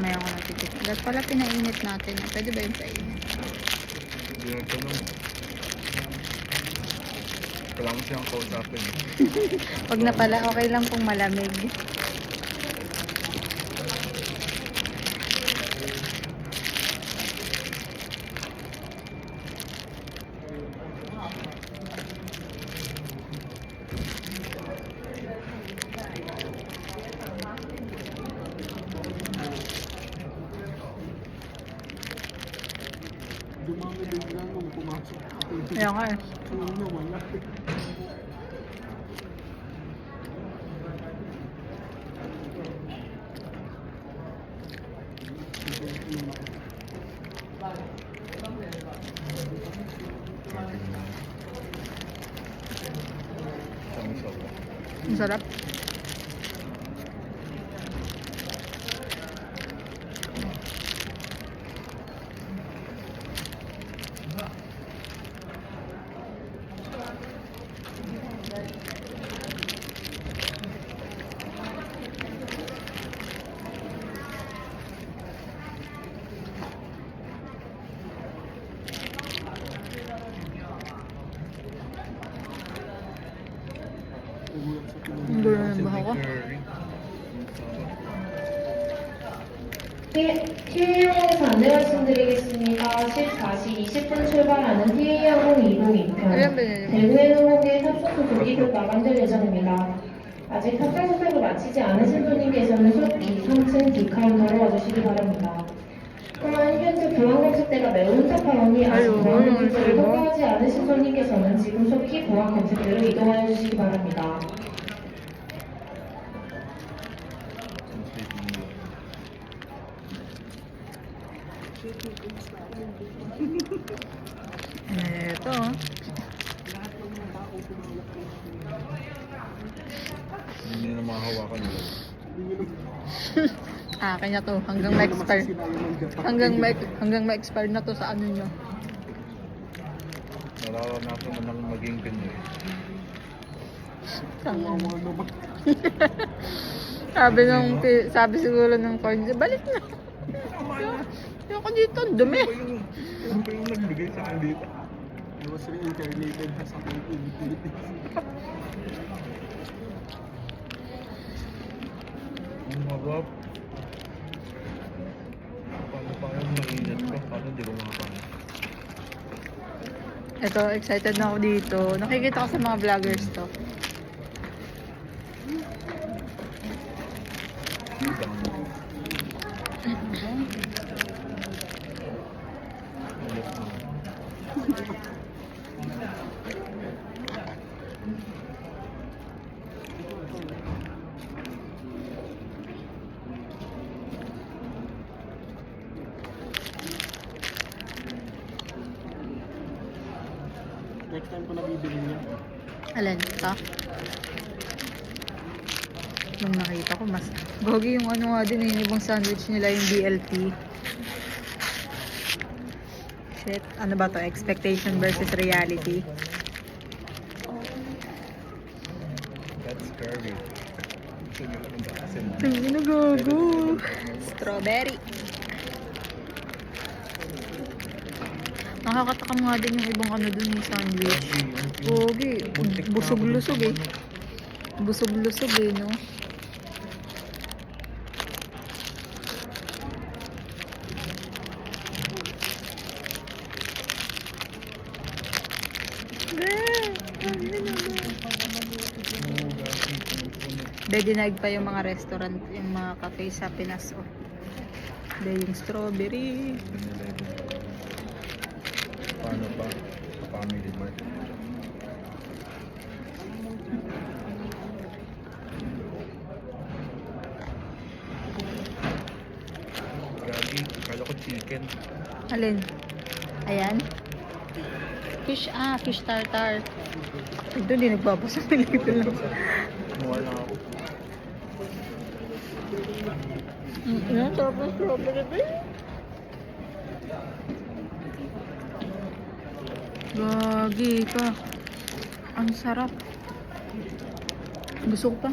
Mamaya ko natitik. Dapat pala pinainit natin. Pwede ba yun sa init? Hindi na ito lang. Kailangan siyang kausapin. Wag na pala, okay lang kung malamig. Dumami din lang nung pumasok. Kaya nga eh. Ano, wala. Ang sarap. Ang gulo ng baha ko. TA항공에서 안내 말씀드리겠습니다. 14시 20분 출발하는 TA항공 2022편 Ayan ba yun? 대구행 항공의 탑승 소속이 곧 마감될 예정입니다. 아직 탑승 소속을 마치지 않으신 손님께서는 속기 3층 D카운터로 와주시기 바랍니다. 또한 현재 보안 검색대가 매우 혼잡하오니 아직 아유, 보안 아유, 검색대를 아유. 통과하지 않으신 손님께서는 지금 속히 보안 검색대로 이동하여 주시기 바랍니다. Ito. Hindi na mahahawakan nila. Akin na to. Hanggang ma-expire. Hanggang ma-expire na to sa ano nyo. Nararanasan mo nang maging ganyan. Sabi siguro ng coins, balik na. Yung ko dito, ang dumi. Ano ba yung nagbigay sa akin dito? It was reincarnated as a Philippines. Ang harap. Paano mainit ka? Paano di ko makakain? Ito, excited na ako dito. Nakikita ko sa mga vloggers to. Ibang. Next time ko nabibili niya. Alin? Ito? Nung nakita ko, mas gogi yung ano nga din, yung ibang sandwich nila, yung BLT. Shit, ano ba to? Expectation versus reality. That's curvy. Gusto nyo lang ang asin. Ang ginagago. Strawberry. Nakakatakam nga din yung ibang ano dun yung sandwich. Gogi. Busog-lusog eh. Busog-lusog eh, no? Dedinag pa yung mga restaurant, yung mga cafe sa Pinas. Oh. Dahil yung strawberry. Paano pa? Family mart. Gagi, akala ko chicken. Alin? Ayan. Fish tartar. Ito, di nagbabasa. Nalito lang. Kumuha lang ako. Yan, tapos strawberry ba? Gagi ka. Ang sarap. Gusto ko pa.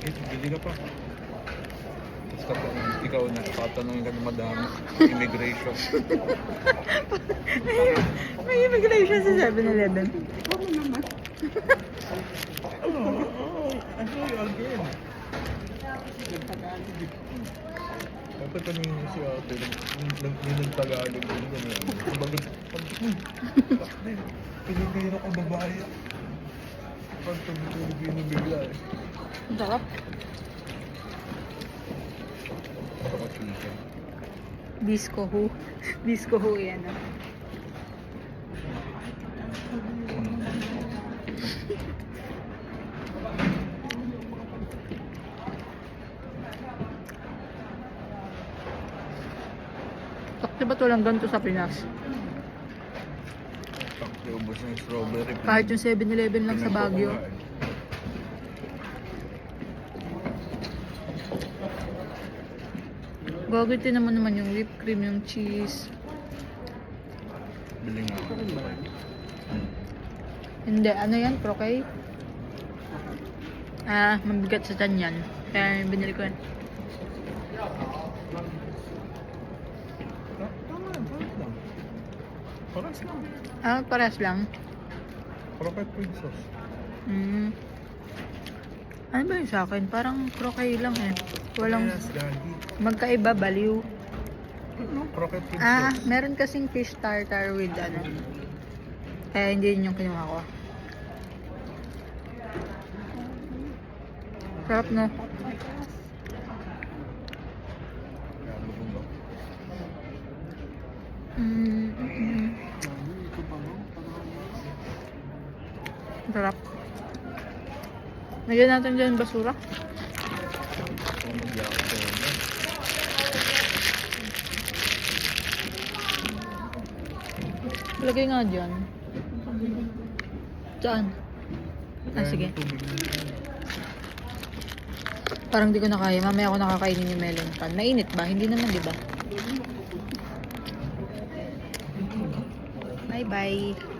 Bili ka pa. Tapos ikaw na, tatanungin ka ng madami. Immigration. May immigration sa 7-Eleven. Ako naman. I saw you again. Nagtagalog eh. Dapat kanina si ate, nagtagalog din gano'n. Kumbaga, Pilipino ka babae. Pag Pilipino bigla eh. Ang sarap. Saka chicken. Disco who? Disco who yan ah. Sakti ba ito lang ganito sa Pinas? Sakti, ubos ng strawberry. Kahit yung 7-Eleven lang sa Baguio. Gagawin naman yung whipped cream, yung cheese. Bili nga ako. Hindi, ano yan? Croquet? Ah, mabigat sa tiyan yan. Kaya binili ko yan. Tama yan, paras lang. Paras lang. Ah, parehas lang. Croquette with sauce. Mm. Ano ba yung sa akin? Parang croquet lang eh. Walang Parehas, gagi. magkaiba, baliw. Ano? Croquette with Ah, sauce. meron kasing fish tartar with ano. Kaya hindi yun yung kinuha ko. Sarap no? Kaya lubog ako. Ito pa mo? Sarap. Nagyan natin dyan basura. Kung mag-iakot ko yun. Lagay nga dyan. Saan? Ah, sige. Parang di ko na kaya. Mamaya ako nakakainin yung melon pan. Mainit ba? Hindi naman, di ba? Bye-bye.